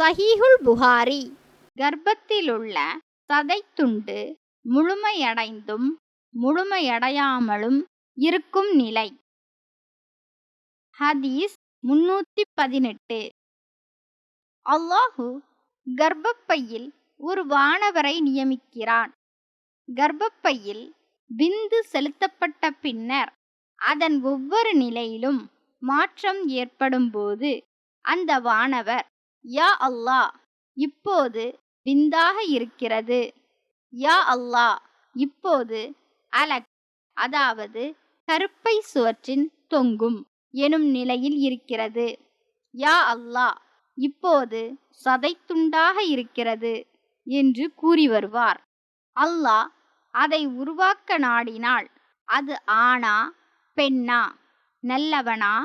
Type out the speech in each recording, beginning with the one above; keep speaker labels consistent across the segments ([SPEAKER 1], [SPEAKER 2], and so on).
[SPEAKER 1] சஹீஹுல் புகாரி. கர்ப்பத்திலுள்ள சதைத்துண்டு முழுமையடைந்தும் முழுமையடையாமலும் இருக்கும் நிலை. ஹதீஸ் 318. அல்லாஹு கர்ப்பப்பையில் ஒரு வானவரை நியமிக்கிறான். கர்ப்பப்பையில் விந்து செலுத்தப்பட்ட பின்னர் அதன் ஒவ்வொரு நிலையிலும் மாற்றம் ஏற்படும் போது அந்த வானவர், யா அல்லாஹ், இப்போது விந்தாக இருக்கிறது, யா அல்லாஹ், இப்போது அலக், அதாவது கருப்பை சுவற்றின் தொங்கும் எனும் நிலையில் இருக்கிறது, யா அல்லாஹ், இப்போது சதைத்துண்டாக இருக்கிறது என்று கூறி வருவார். அல்லாஹ் அதை உருவாக்க நாடினால் அது ஆணா பெண்ணா, நல்லவனா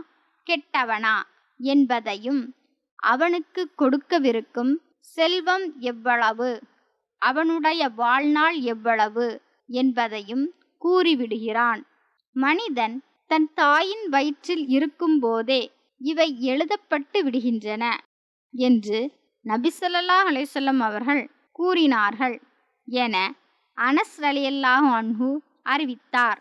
[SPEAKER 1] கெட்டவனா என்பதையும், அவனுக்கு கொடுக்கவிருக்கும் செல்வம் எவ்வளவு, அவனுடைய வாழ்நாள் எவ்வளவு என்பதையும் கூறிவிடுகிறான். மனிதன் தன் தாயின் வயிற்றில் இருக்கும்போதே இவை எழுதப்பட்டு விடுகின்றன என்று நபி ஸல்லல்லாஹு அலைஹி வஸல்லம் அவர்கள் கூறினார்கள் என அனஸ் ரலியல்லாஹு அன்ஹு அறிவித்தார்.